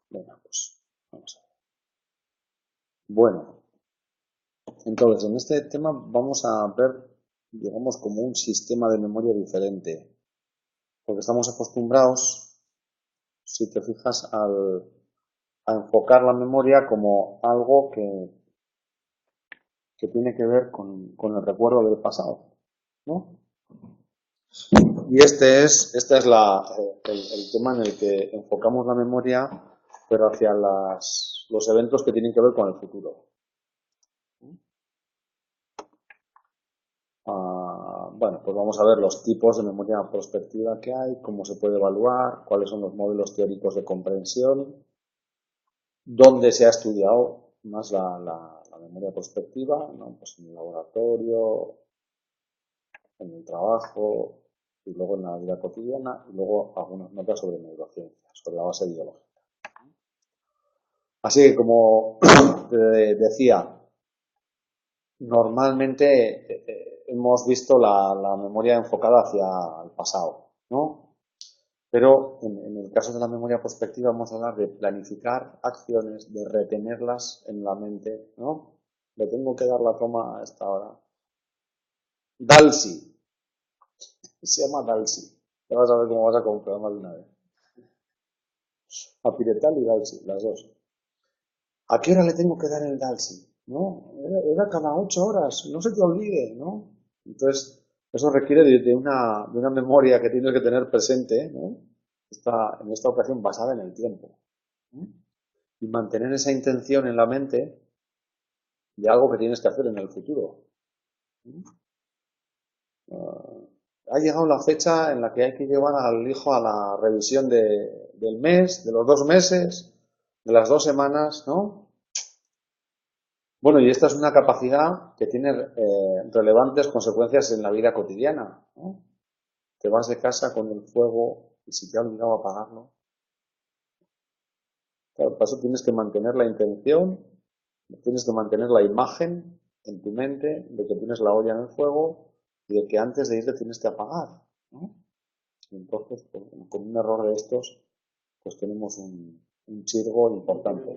Venga, pues vamos a ver. Bueno, entonces en este tema vamos a ver, digamos, como un sistema de memoria diferente. Porque estamos acostumbrados, si te fijas, a enfocar la memoria como algo que tiene que ver con el recuerdo del pasado, ¿no? Y este es el tema en el que enfocamos la memoria, pero hacia los eventos que tienen que ver con el futuro. Bueno, pues vamos a ver los tipos de memoria prospectiva que hay, cómo se puede evaluar, cuáles son los modelos teóricos de comprensión, dónde se ha estudiado más la memoria prospectiva, ¿no? Pues en el laboratorio, en el trabajo, y luego en la vida cotidiana, y luego algunas notas sobre neurociencia, sobre la base biológica. Así que, como te decía, normalmente hemos visto la memoria enfocada hacia el pasado, ¿no? Pero en el caso de la memoria prospectiva vamos a hablar de planificar acciones, de retenerlas en la mente, ¿no? Le tengo que dar la toma a esta hora. Dalsi, se llama Dalsi. Ya vas a ver cómo vas a comprar más de una vez. A Piretal y Dalsi, las dos. ¿A qué hora le tengo que dar el Dalsi? ¿No? Era cada 8 horas, no se te olvide, ¿no? Entonces, eso requiere de una memoria que tienes que tener presente, ¿no? En esta ocasión basada en el tiempo, ¿no? Y mantener esa intención en la mente de algo que tienes que hacer en el futuro. Ha llegado la fecha en la que hay que llevar al hijo a la revisión del mes, de los 2 meses, de las 2 semanas, ¿no? Bueno, y esta es una capacidad que tiene relevantes consecuencias en la vida cotidiana, ¿no? Te vas de casa con el fuego y si te ha olvidado apagarlo. Claro, para eso tienes que mantener la intención, tienes que mantener la imagen en tu mente de que tienes la olla en el fuego y de que antes de irte tienes que apagar, ¿no? Y entonces, pues, con un error de estos, pues tenemos un chirgo importante.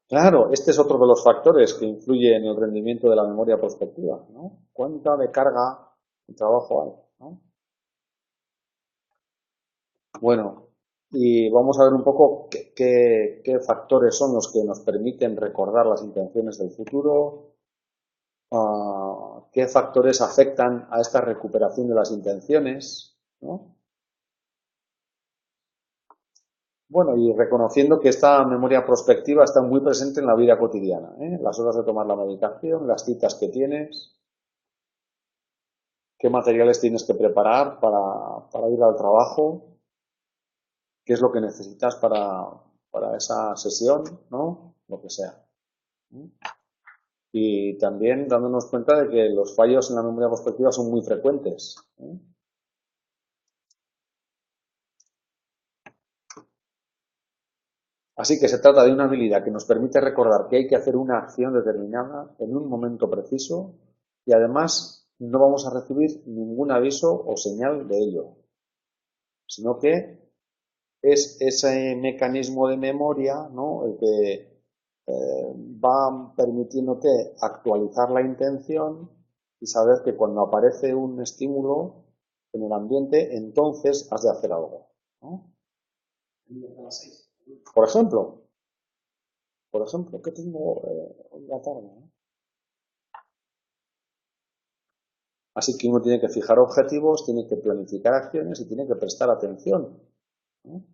Claro, este es otro de los factores que influye en el rendimiento de la memoria prospectiva, ¿no? ¿Cuánta de carga de trabajo hay, ¿no? Bueno, y vamos a ver un poco qué factores son los que nos permiten recordar las intenciones del futuro, qué factores afectan a esta recuperación de las intenciones, ¿no? Bueno, y reconociendo que esta memoria prospectiva está muy presente en la vida cotidiana, ¿eh? Las horas de tomar la medicación, las citas que tienes, qué materiales tienes que preparar para ir al trabajo, qué es lo que necesitas para esa sesión, ¿no? Lo que sea. Y también dándonos cuenta de que los fallos en la memoria prospectiva son muy frecuentes, ¿eh? Así que se trata de una habilidad que nos permite recordar que hay que hacer una acción determinada en un momento preciso y además no vamos a recibir ningún aviso o señal de ello, sino que es ese mecanismo de memoria, ¿no? El que va permitiéndote actualizar la intención y saber que cuando aparece un estímulo en el ambiente, entonces has de hacer algo, ¿no? Por ejemplo, ¿qué tengo hoy en la tarde, ¿no? Así que uno tiene que fijar objetivos, tiene que planificar acciones y tiene que prestar atención, ¿no?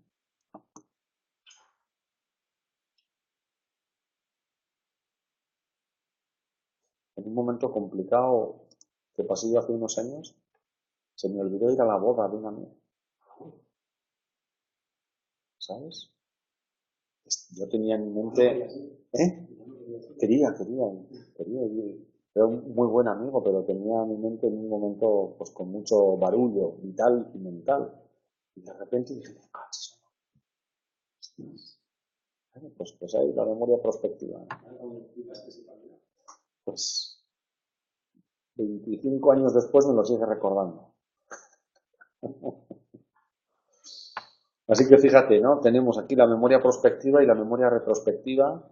En un momento complicado que pasé yo hace unos años, se me olvidó ir a la boda de una amiga, ¿sabes? Yo tenía en mi mente, ¿eh? Quería ir. Era un muy buen amigo, pero tenía en mi mente en un momento pues con mucho barullo vital y mental. Y de repente dije, "Cachis, pues ahí la memoria prospectiva, ¿no?". Pues 25 años después me lo sigue recordando. Así que fíjate, ¿no? Tenemos aquí la memoria prospectiva y la memoria retrospectiva.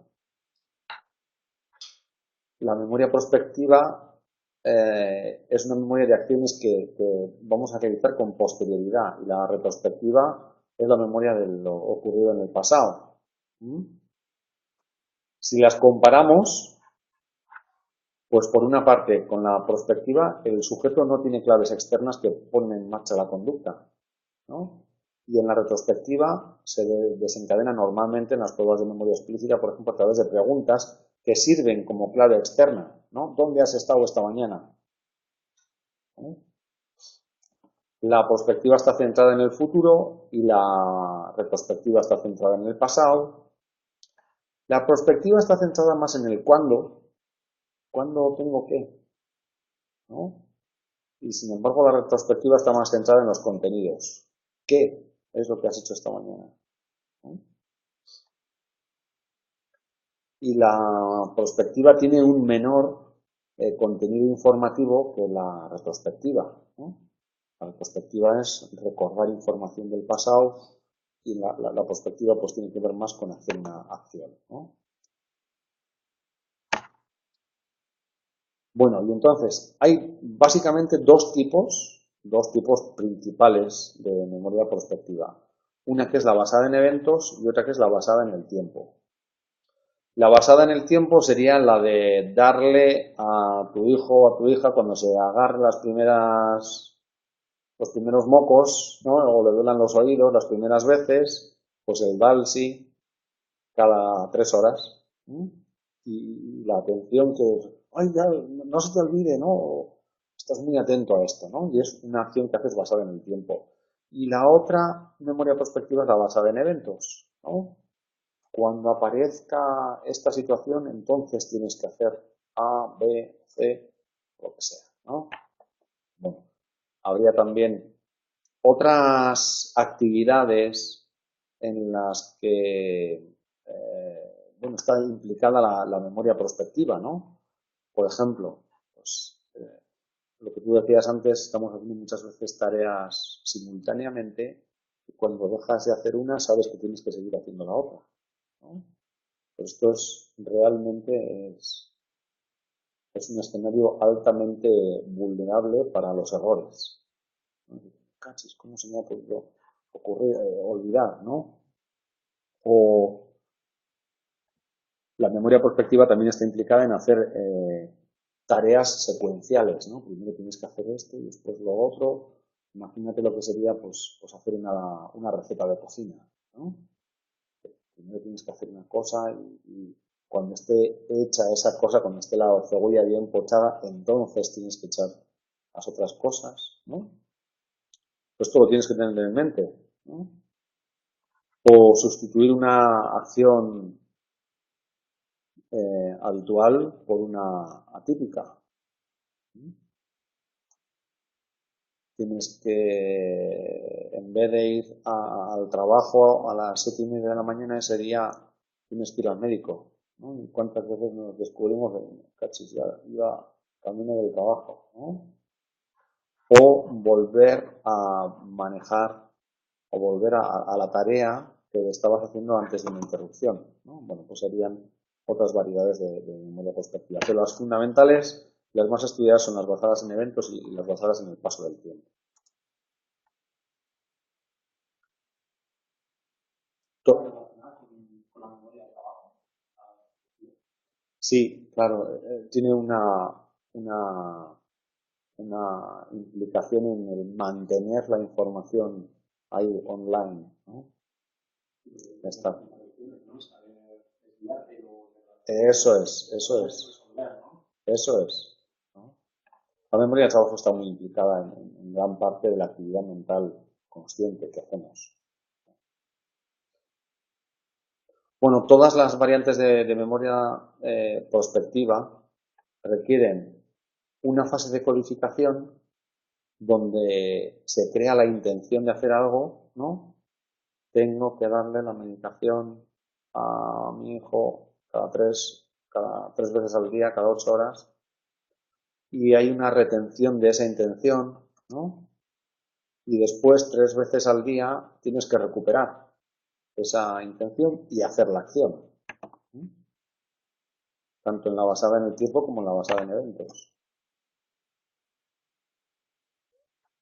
La memoria prospectiva es una memoria de acciones que vamos a realizar con posterioridad y la retrospectiva es la memoria de lo ocurrido en el pasado. ¿Mm? Si las comparamos, pues por una parte, con la prospectiva, el sujeto no tiene claves externas que ponen en marcha la conducta, ¿no? Y en la retrospectiva se desencadena normalmente en las pruebas de memoria explícita, por ejemplo, a través de preguntas que sirven como clave externa, ¿no? ¿Dónde has estado esta mañana? ¿No? La prospectiva está centrada en el futuro y la retrospectiva está centrada en el pasado. La prospectiva está centrada más en el cuándo. ¿Cuándo tengo qué? ¿No? Y sin embargo la retrospectiva está más centrada en los contenidos. ¿Qué es lo que has hecho esta mañana? ¿No? Y la prospectiva tiene un menor contenido informativo que la retrospectiva, ¿no? La retrospectiva es recordar información del pasado y la prospectiva pues tiene que ver más con hacer una acción, ¿no? Bueno, y entonces hay básicamente dos tipos principales de memoria prospectiva. Una que es la basada en eventos y otra que es la basada en el tiempo. La basada en el tiempo sería la de darle a tu hijo o a tu hija cuando se agarre los primeros mocos, ¿no? O le duelan los oídos las primeras veces, pues el DALSI cada 3 horas. ¿Mm? Y la atención que, ay, ya, no se te olvide, ¿no? Estás muy atento a esto, ¿no? Y es una acción que haces basada en el tiempo. Y la otra memoria prospectiva es la basada en eventos, ¿no? Cuando aparezca esta situación, entonces tienes que hacer A, B, C, lo que sea, ¿no? Bueno, habría también otras actividades en las que bueno, está implicada la memoria prospectiva, ¿no? Por ejemplo, pues, lo que tú decías antes, estamos haciendo muchas veces tareas simultáneamente y cuando dejas de hacer una sabes que tienes que seguir haciendo la otra, ¿no? Pues esto es un escenario altamente vulnerable para los errores. Cachis, ¿cómo se me ha podido ocurrir, olvidar, ¿no? O la memoria prospectiva también está implicada en hacer tareas secuenciales, ¿no? Primero tienes que hacer esto y después lo otro. Imagínate lo que sería pues hacer una receta de cocina, ¿no? Primero tienes que hacer una cosa y cuando esté hecha esa cosa, cuando esté la cebolla bien pochada, entonces tienes que echar las otras cosas, ¿no? Pues esto lo tienes que tener en mente, ¿no? O sustituir una acción habitual por una atípica. Tienes que, en vez de ir al trabajo a las 7:30 de la mañana, ese día tienes que ir al médico, ¿no? ¿Y cuántas veces nos descubrimos en cachis, ya iba camino del trabajo, ¿no? O volver a manejar o volver a la tarea que estabas haciendo antes de una interrupción, ¿no? Bueno, pues serían otras variedades de memoria prospectiva. Pero las fundamentales, las más estudiadas son las basadas en eventos y las basadas en el paso del tiempo. Sí, claro, tiene una, una implicación en el mantener la información ahí online, ¿no? Está. Eso es, ¿no? La memoria de trabajo está muy implicada en gran parte de la actividad mental consciente que hacemos. Bueno, todas las variantes de memoria prospectiva requieren una fase de codificación donde se crea la intención de hacer algo, ¿no? Tengo que darle la medicación a mi hijo cada tres veces al día, cada 8 horas, y hay una retención de esa intención, ¿no? y después 3 veces al día tienes que recuperar esa intención y hacer la acción, tanto en la basada en el tiempo como en la basada en eventos.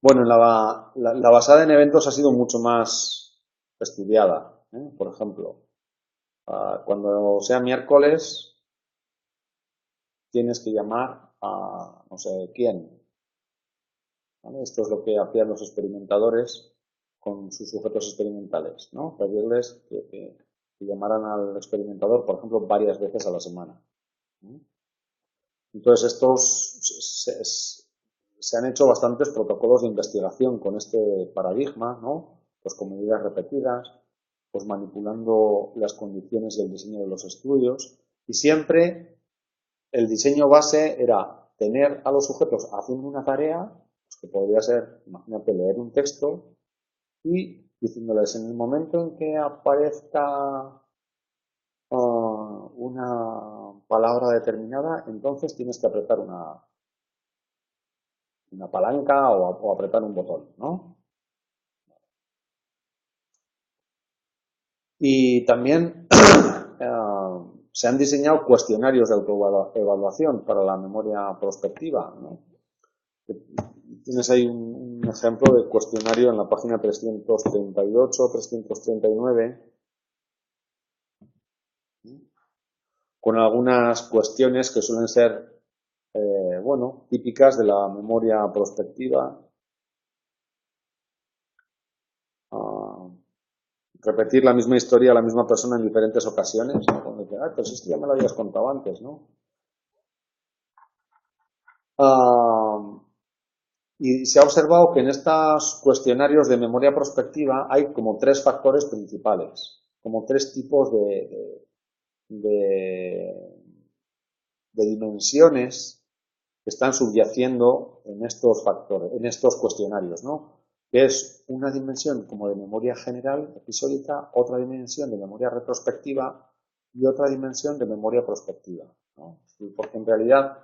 Bueno, la basada en eventos ha sido mucho más estudiada, ¿eh? Por ejemplo, cuando sea miércoles tienes que llamar a no sé quién, ¿vale? Esto es lo que hacían los experimentadores con sus sujetos experimentales, ¿no? Pedirles que llamaran al experimentador, por ejemplo, varias veces a la semana. Entonces, se han hecho bastantes protocolos de investigación con este paradigma, ¿no? Pues con medidas repetidas, pues manipulando las condiciones y el diseño de los estudios. Y siempre el diseño base era tener a los sujetos haciendo una tarea, pues que podría ser, imagínate, leer un texto y diciéndoles en el momento en que aparezca una palabra determinada, entonces tienes que apretar una palanca o apretar un botón, ¿no? Y también se han diseñado cuestionarios de autoevaluación para la memoria prospectiva, ¿no? Tienes ahí un ejemplo de cuestionario en la página 338, 339, con algunas cuestiones que suelen ser, bueno, típicas de la memoria prospectiva. Repetir la misma historia a la misma persona en diferentes ocasiones, ¿no? Cuando dice, pero si esto ya me lo habías contado antes, ¿no? Y se ha observado que en estos cuestionarios de memoria prospectiva hay como 3 factores principales, como 3 tipos de dimensiones que están subyaciendo en estos factores, en estos cuestionarios, ¿no? Que es una dimensión como de memoria general, episódica, otra dimensión de memoria retrospectiva y otra dimensión de memoria prospectiva, ¿no? Porque en realidad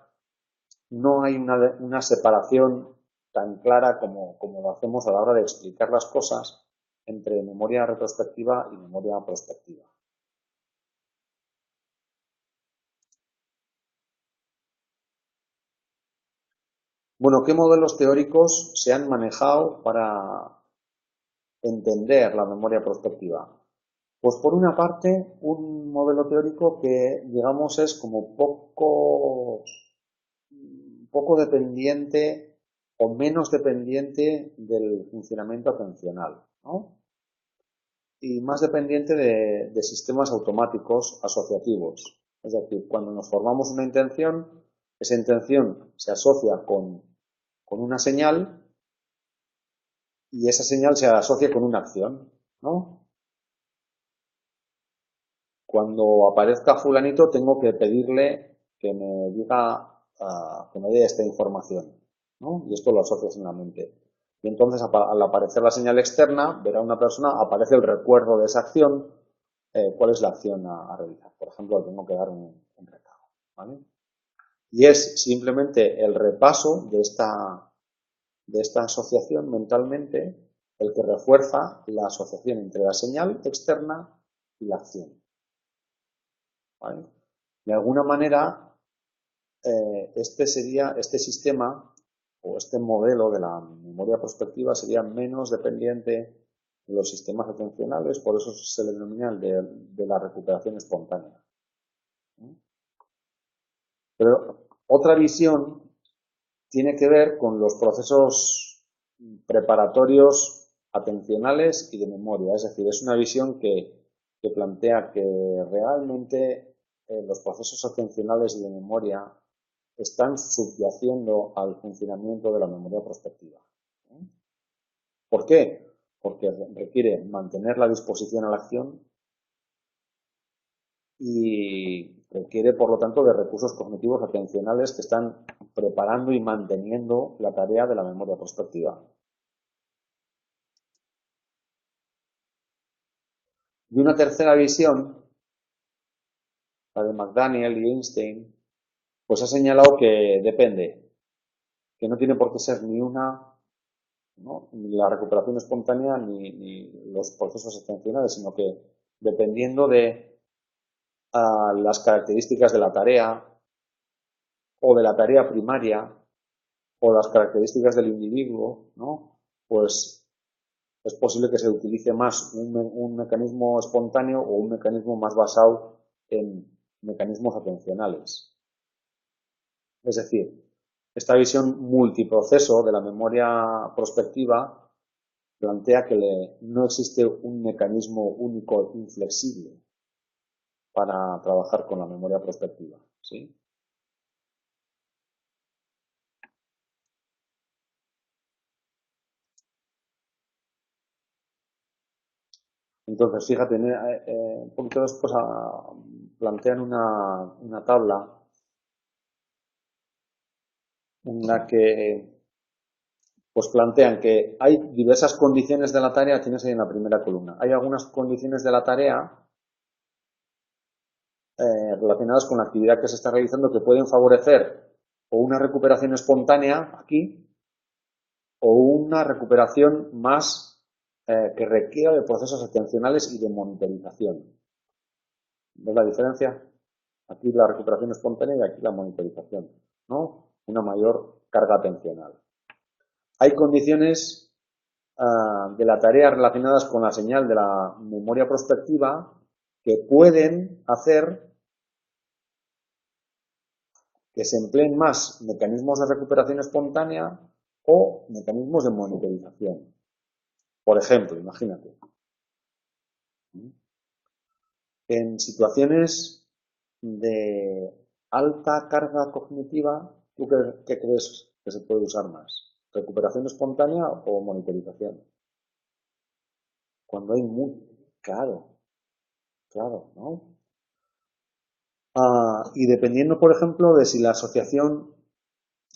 no hay una separación tan clara como lo hacemos a la hora de explicar las cosas entre memoria retrospectiva y memoria prospectiva. Bueno, ¿qué modelos teóricos se han manejado para entender la memoria prospectiva? Pues por una parte, un modelo teórico que, digamos, es como poco dependiente o menos dependiente del funcionamiento atencional, ¿no? Y más dependiente de sistemas automáticos asociativos. Es decir, cuando nos formamos una intención, esa intención se asocia con una señal y esa señal se asocia con una acción, ¿no? Cuando aparezca fulanito tengo que pedirle que me diga, que me dé esta información, ¿no? Y esto lo asocias en la mente. Y entonces al aparecer la señal externa, verá una persona, aparece el recuerdo de esa acción, cuál es la acción a realizar. Por ejemplo, tengo que dar un recado, ¿vale? Y es simplemente el repaso de esta asociación mentalmente el que refuerza la asociación entre la señal externa y la acción, ¿vale? De alguna manera, este sistema o este modelo de la memoria prospectiva sería menos dependiente de los sistemas atencionales, por eso se le denomina de la recuperación espontánea. Pero otra visión tiene que ver con los procesos preparatorios atencionales y de memoria. Es decir, es una visión que plantea que realmente los procesos atencionales y de memoria están subyaciendo al funcionamiento de la memoria prospectiva. ¿Por qué? Porque requiere mantener la disposición a la acción y requiere, por lo tanto, de recursos cognitivos atencionales que están preparando y manteniendo la tarea de la memoria prospectiva. Y una tercera visión, la de McDaniel y Einstein, pues ha señalado que depende, que no tiene por qué ser ni una ¿no? Ni la recuperación espontánea ni los procesos extensionales, sino que dependiendo de las características de la tarea o de la tarea primaria o las características del individuo, ¿no? Pues es posible que se utilice más un mecanismo espontáneo o un mecanismo más basado en mecanismos atencionales. Es decir, esta visión multiproceso de la memoria prospectiva plantea que no existe un mecanismo único inflexible para trabajar con la memoria prospectiva, ¿sí? Entonces, fíjate, un poquito después plantean una tabla en la que pues plantean que hay diversas condiciones de la tarea, tienes ahí en la primera columna. Hay algunas condiciones de la tarea relacionadas con la actividad que se está realizando que pueden favorecer o una recuperación espontánea aquí o una recuperación más que requiera de procesos atencionales y de monitorización. ¿Ves la diferencia? Aquí la recuperación espontánea y aquí la monitorización, ¿no? Una mayor carga atencional. Hay condiciones de la tarea relacionadas con la señal de la memoria prospectiva que pueden hacer que se empleen más mecanismos de recuperación espontánea o mecanismos de monitorización. Por ejemplo, imagínate, en situaciones de alta carga cognitiva, ¿tú qué crees que se puede usar más? ¿Recuperación espontánea o monitorización? Cuando hay claro, ¿no? Y dependiendo, por ejemplo, de si la asociación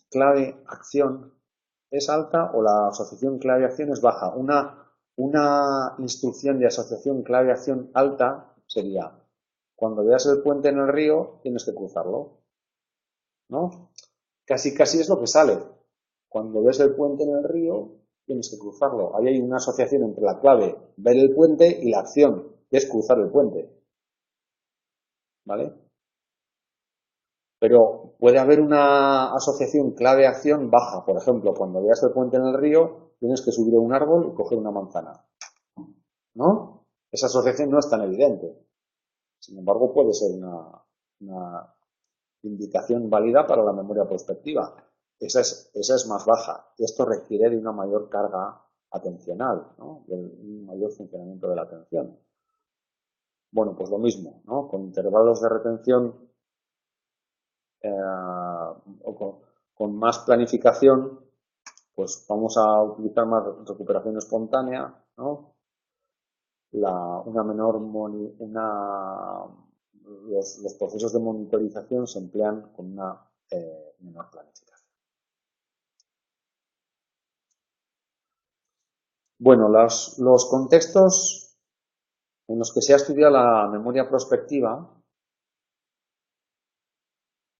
clave-acción es alta o la asociación clave-acción es baja. Una instrucción de asociación clave-acción alta sería, cuando veas el puente en el río, tienes que cruzarlo, ¿no? Casi es lo que sale. Cuando ves el puente en el río, tienes que cruzarlo. Ahí hay una asociación entre la clave, ver el puente, y la acción, que es cruzar el puente. ¿Vale? Pero puede haber una asociación clave-acción baja. Por ejemplo, cuando veas el puente en el río, tienes que subir a un árbol y coger una manzana. ¿No? Esa asociación no es tan evidente. Sin embargo, puede ser una indicación válida para la memoria prospectiva. Esa es más baja. Esto requiere de una mayor carga atencional, ¿no? De un mayor funcionamiento de la atención. Bueno, pues lo mismo, ¿no? Con intervalos de retención o con más planificación, pues vamos a utilizar más recuperación espontánea, ¿no? Los procesos de monitorización se emplean con una menor planificación. Bueno, los contextos en los que se ha estudiado la memoria prospectiva,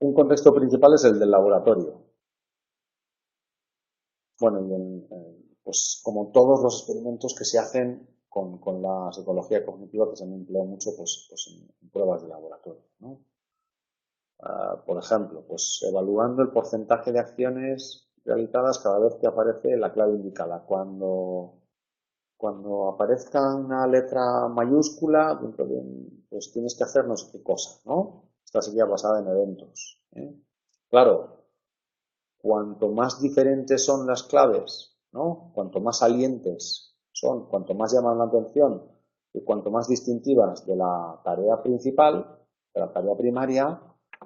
un contexto principal es el del laboratorio. Bueno, pues como todos los experimentos que se hacen con la psicología cognitiva, que se han empleado mucho pues en pruebas de laboratorio, ¿no? Por ejemplo, pues evaluando el porcentaje de acciones realizadas cada vez que aparece la clave indicada. Cuando aparezca una letra mayúscula, pues tienes que hacer no sé qué cosa, ¿no? Esta sería basada en eventos, ¿eh? Claro, cuanto más diferentes son las claves, ¿no? Cuanto más salientes son, cuanto más llaman la atención y cuanto más distintivas de la tarea principal, de la tarea primaria,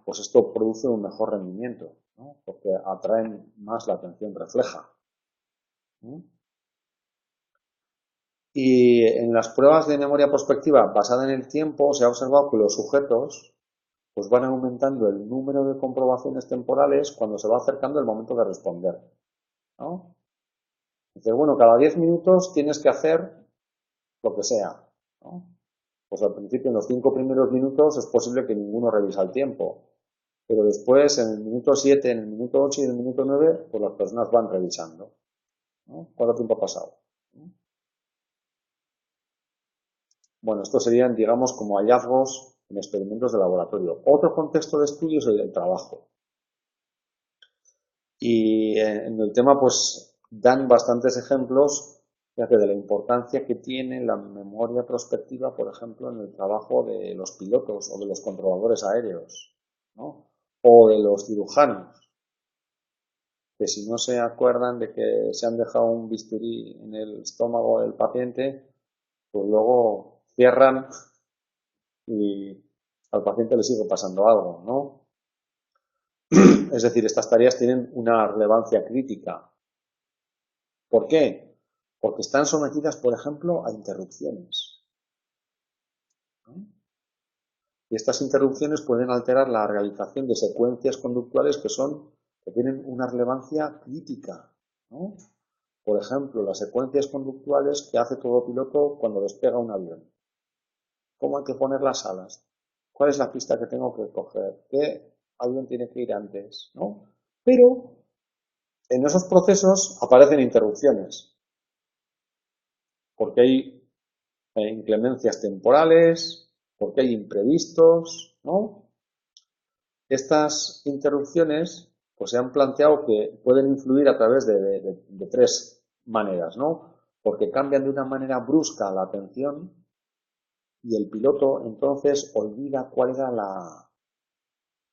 pues esto produce un mejor rendimiento, ¿no? Porque atraen más la atención refleja, ¿no? Y en las pruebas de memoria prospectiva basada en el tiempo se ha observado que los sujetos pues van aumentando el número de comprobaciones temporales cuando se va acercando el momento de responder, ¿no? Dice, bueno, cada 10 minutos tienes que hacer lo que sea, ¿no? Pues al principio, en los 5 primeros minutos, es posible que ninguno revisa el tiempo. Pero después, en el minuto 7, en el minuto 8 y en el minuto 9, pues las personas van revisando. ¿no? ¿Cuánto tiempo ha pasado? Bueno, estos serían, digamos, como hallazgos en experimentos de laboratorio. Otro contexto de estudio es el del trabajo. Y en el tema, pues, dan bastantes ejemplos de la importancia que tiene la memoria prospectiva, por ejemplo, en el trabajo de los pilotos o de los controladores aéreos, ¿no? O de los cirujanos, que si no se acuerdan de que se han dejado un bisturí en el estómago del paciente, pues luego cierran y al paciente le sigue pasando algo, ¿no? Es decir, estas tareas tienen una relevancia crítica. ¿Por qué? Porque están sometidas, por ejemplo, a interrupciones, ¿no? Y estas interrupciones pueden alterar la realización de secuencias conductuales que tienen una relevancia crítica, ¿no? Por ejemplo, las secuencias conductuales que hace todo piloto cuando despega un avión. ¿Cómo hay que poner las alas? ¿Cuál es la pista que tengo que coger? ¿Qué avión tiene que ir antes? ¿No? Pero en esos procesos aparecen interrupciones, porque hay inclemencias temporales, porque hay imprevistos, ¿no? Estas interrupciones pues se han planteado que pueden influir a través de tres maneras, ¿no? Porque cambian de una manera brusca la atención y el piloto entonces olvida cuál era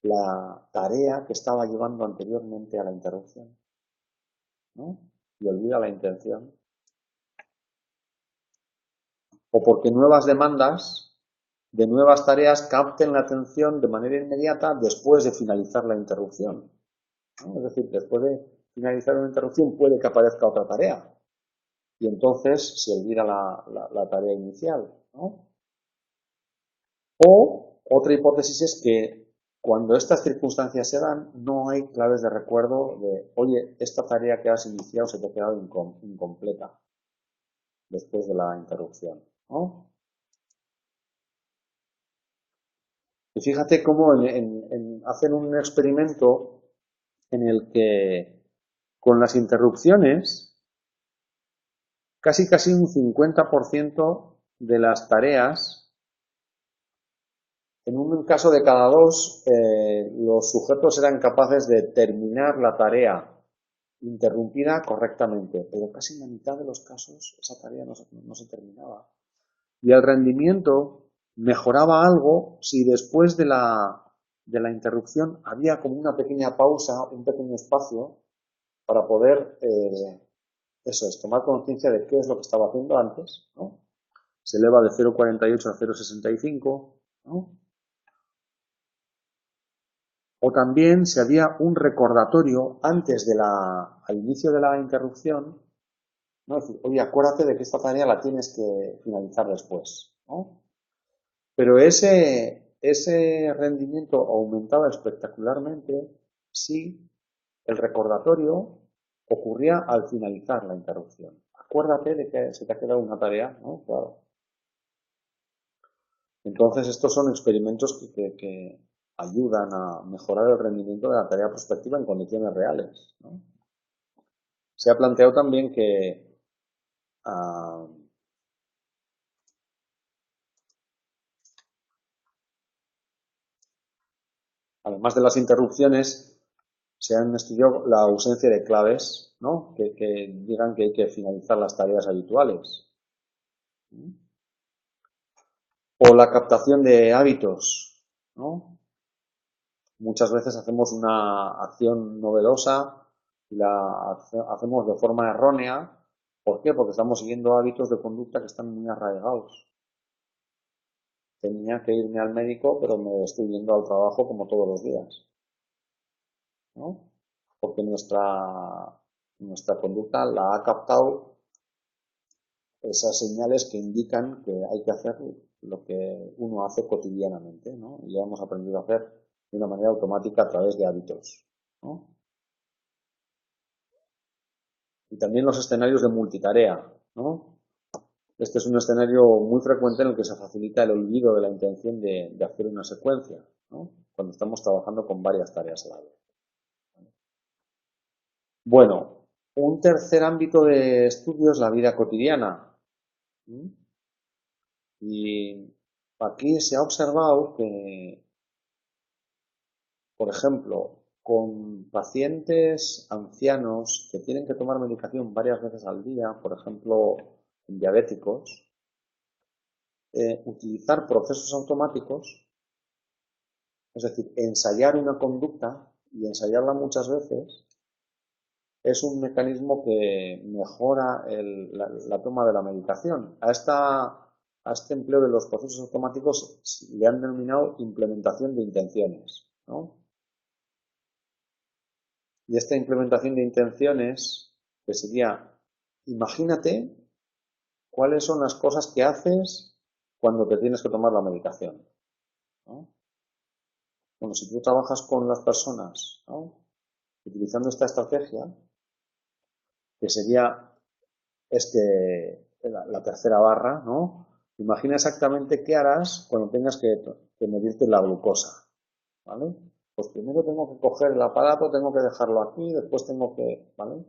la tarea que estaba llevando anteriormente a la interrupción, ¿no? Y olvida la intención. O porque nuevas demandas de nuevas tareas capten la atención de manera inmediata después de finalizar la interrupción, ¿no? Es decir, después de finalizar una interrupción puede que aparezca otra tarea y entonces se olvida la tarea inicial, ¿no? O otra hipótesis es que cuando estas circunstancias se dan, no hay claves de recuerdo de, oye, esta tarea que has iniciado se te ha quedado incompleta después de la interrupción, ¿no? Y fíjate cómo hacen un experimento en el que con las interrupciones casi un 50% de las tareas, en un caso de cada dos, los sujetos eran capaces de terminar la tarea interrumpida correctamente, pero casi en la mitad de los casos esa tarea no se terminaba. Y el rendimiento mejoraba algo si después de la interrupción había como una pequeña pausa, un pequeño espacio para poder, tomar conciencia de qué es lo que estaba haciendo antes, ¿no? Se eleva de 0,48 a 0,65, ¿no? O también si había un recordatorio antes al inicio de la interrupción, ¿no? Es decir, oye, acuérdate de que esta tarea la tienes que finalizar después, ¿no? Pero ese rendimiento aumentaba espectacularmente si el recordatorio ocurría al finalizar la interrupción. Acuérdate de que se te ha quedado una tarea, ¿no? Claro. Entonces, estos son experimentos que ayudan a mejorar el rendimiento de la tarea prospectiva en condiciones reales, ¿no? Se ha planteado también que además de las interrupciones, se han estudiado la ausencia de claves, ¿no? Que digan que hay que finalizar las tareas habituales. O la captación de hábitos, ¿no? Muchas veces hacemos una acción novedosa y la hacemos de forma errónea. ¿Por qué? Porque estamos siguiendo hábitos de conducta que están muy arraigados. Tenía que irme al médico, pero me estoy yendo al trabajo como todos los días, ¿no? Porque nuestra conducta la ha captado esas señales que indican que hay que hacer lo que uno hace cotidianamente, ¿no? Y ya hemos aprendido a hacer de una manera automática a través de hábitos, ¿no? Y también los escenarios de multitarea, ¿no? Este es un escenario muy frecuente en el que se facilita el olvido de la intención de hacer una secuencia, ¿no? Cuando estamos trabajando con varias tareas a la vez. Bueno, Un tercer ámbito de estudio es la vida cotidiana. Y aquí se ha observado que, por ejemplo, con pacientes ancianos que tienen que tomar medicación varias veces al día, por ejemplo, diabéticos, utilizar procesos automáticos, es decir, ensayar una conducta y ensayarla muchas veces, es un mecanismo que mejora la toma de la medicación. A este empleo de los procesos automáticos le han denominado implementación de intenciones, ¿no? Y esta implementación de intenciones, que sería, imagínate cuáles son las cosas que haces cuando te tienes que tomar la medicación, ¿no? Bueno, si tú trabajas con las personas, ¿no?, utilizando esta estrategia, que sería la tercera barra, ¿no? Imagina exactamente qué harás cuando tengas que medirte la glucosa, ¿vale? Pues primero tengo que coger el aparato, tengo que dejarlo aquí, después tengo que, ¿vale?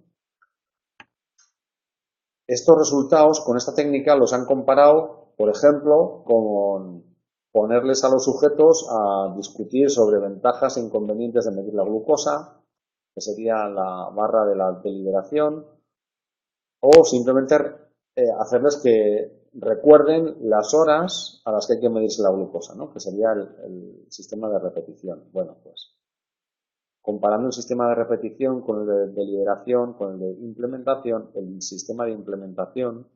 Estos resultados con esta técnica los han comparado, por ejemplo, con ponerles a los sujetos a discutir sobre ventajas e inconvenientes de medir la glucosa, que sería la barra de la deliberación, o simplemente hacerles que recuerden las horas a las que hay que medirse la glucosa, ¿no?, que sería el sistema de repetición. Bueno, pues comparando el sistema de repetición con el de deliberación, con el de implementación, el sistema de implementación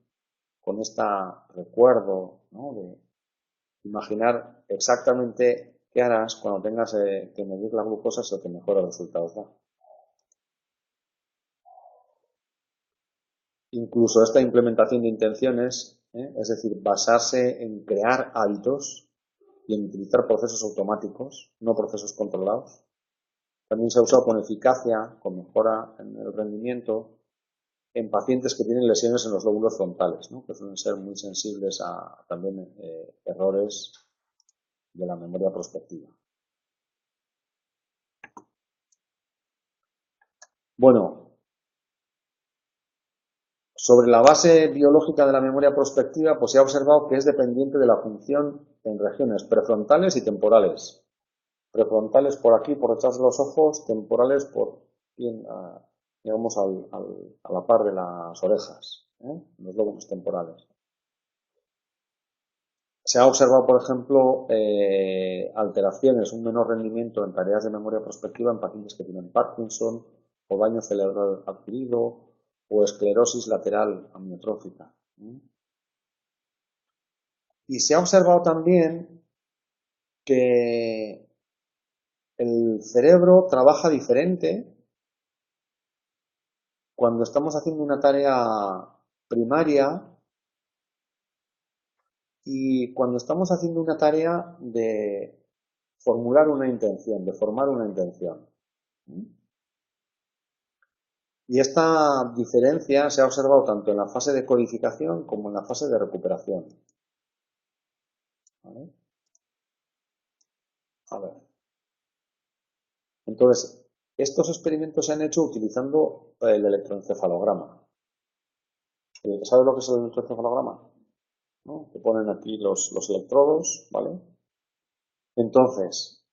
con este recuerdo, ¿no?, de imaginar exactamente qué harás cuando tengas que medir la glucosa, es el que mejores resultados da. Incluso esta implementación de intenciones, es decir, basarse en crear hábitos y en utilizar procesos automáticos, no procesos controlados, también se ha usado con eficacia, con mejora en el rendimiento, en pacientes que tienen lesiones en los lóbulos frontales, ¿no?, que suelen ser muy sensibles a también errores de la memoria prospectiva. Bueno, sobre la base biológica de la memoria prospectiva, pues se ha observado que es dependiente de la función en regiones prefrontales y temporales. Prefrontales por aquí, por detrás de los ojos, temporales por bien, digamos, a la par de las orejas, los lóbulos temporales. Se ha observado, por ejemplo, alteraciones, un menor rendimiento en tareas de memoria prospectiva en pacientes que tienen Parkinson o daño cerebral adquirido o esclerosis lateral amiotrófica. Y se ha observado también que el cerebro trabaja diferente cuando estamos haciendo una tarea primaria y cuando estamos haciendo una tarea de formular una intención, de formar una intención. Y esta diferencia se ha observado tanto en la fase de codificación como en la fase de recuperación. ¿Vale? A ver. Entonces, estos experimentos se han hecho utilizando el electroencefalograma. ¿Sabes lo que es el electroencefalograma? ¿No? Te ponen aquí los electrodos, ¿vale? Entonces,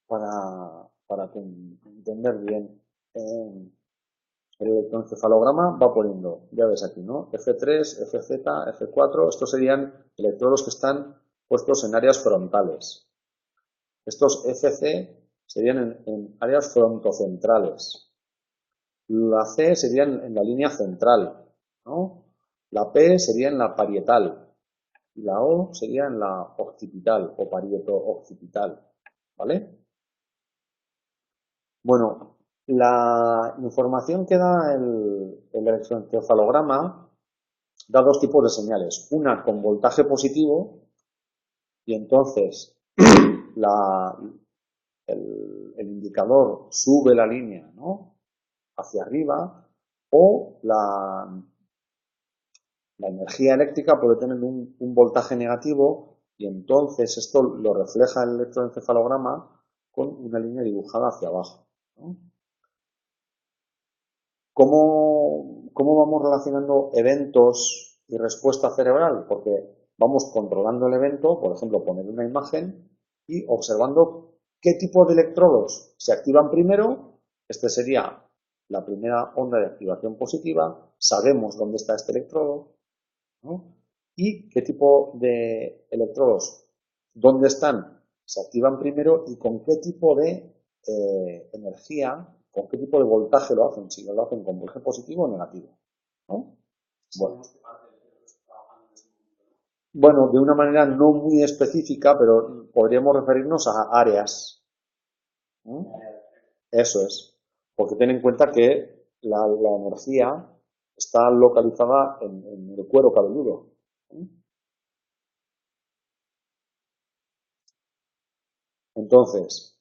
para entender bien, el electroencefalograma va poniendo, ya ves aquí, ¿no?, F3, FZ, F4, estos serían electrodos que están puestos en áreas frontales. Estos FC serían en áreas frontocentrales. La C sería en la línea central, ¿no? La P sería en la parietal. Y la O sería en la occipital o parieto-occipital, ¿vale? Bueno, la información que da el electroencefalograma da dos tipos de señales. Una con voltaje positivo y entonces el indicador sube la línea, ¿no?, hacia arriba, o la energía eléctrica puede tener un voltaje negativo y entonces esto lo refleja el electroencefalograma con una línea dibujada hacia abajo, ¿no? ¿Cómo vamos relacionando eventos y respuesta cerebral? Porque vamos controlando el evento, por ejemplo, poner una imagen y observando qué tipo de electrodos se activan primero. Este sería la primera onda de activación positiva. Sabemos dónde está este electrodo, ¿no? Y qué tipo de electrodos, dónde están, se activan primero y con qué tipo de energía, con qué tipo de voltaje lo hacen, si lo hacen con voltaje positivo o negativo, ¿no? Bueno, de una manera no muy específica, pero podríamos referirnos a áreas, ¿no? Eso es, porque ten en cuenta que la energía está localizada en el cuero cabelludo, ¿no? Entonces,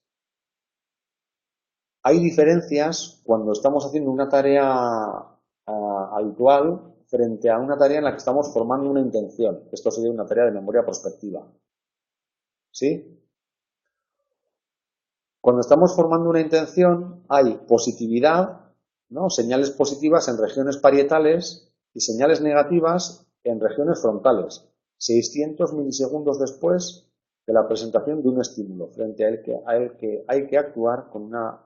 hay diferencias cuando estamos haciendo una tarea habitual frente a una tarea en la que estamos formando una intención. Esto sería una tarea de memoria prospectiva. ¿Sí? Cuando estamos formando una intención hay positividad, ¿no? Señales positivas en regiones parietales y señales negativas en regiones frontales. 600 milisegundos después de la presentación de un estímulo, frente a el que hay que actuar con una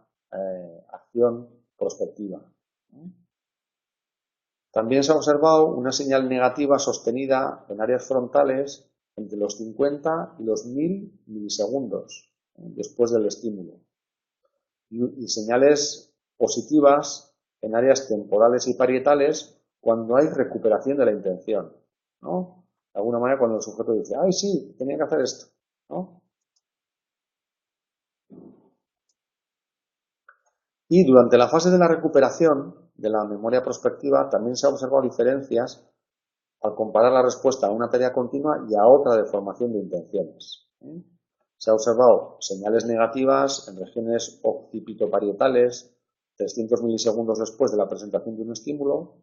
acción prospectiva. También se ha observado una señal negativa sostenida en áreas frontales entre los 50 y los 1000 milisegundos después del estímulo. Y señales positivas en áreas temporales y parietales cuando hay recuperación de la intención, ¿no? De alguna manera cuando el sujeto dice, ¡ay, sí, tenía que hacer esto!, ¿no? Y durante la fase de la recuperación de la memoria prospectiva también se han observado diferencias al comparar la respuesta a una tarea continua y a otra de formación de intenciones. Se ha observado señales negativas en regiones occipitoparietales 300 milisegundos después de la presentación de un estímulo,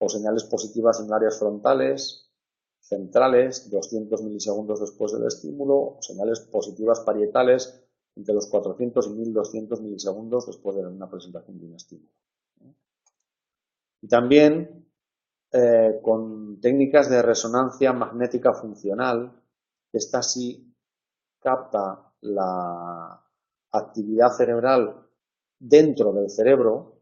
o señales positivas en áreas frontales, centrales, 200 milisegundos después del estímulo, o señales positivas parietales entre los 400 y 1200 milisegundos después de una presentación de un estímulo. Y también con técnicas de resonancia magnética funcional, esta sí capta la actividad cerebral dentro del cerebro.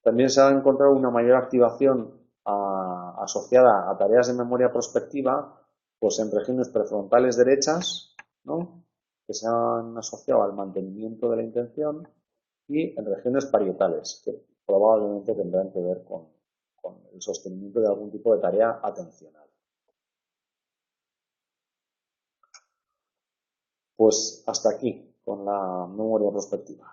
También se ha encontrado una mayor activación asociada a tareas de memoria prospectiva, pues en regiones prefrontales derechas, ¿no?, que se han asociado al mantenimiento de la intención, y en regiones parietales, que probablemente tendrán que ver con el sostenimiento de algún tipo de tarea atencional. Pues hasta aquí con la memoria prospectiva.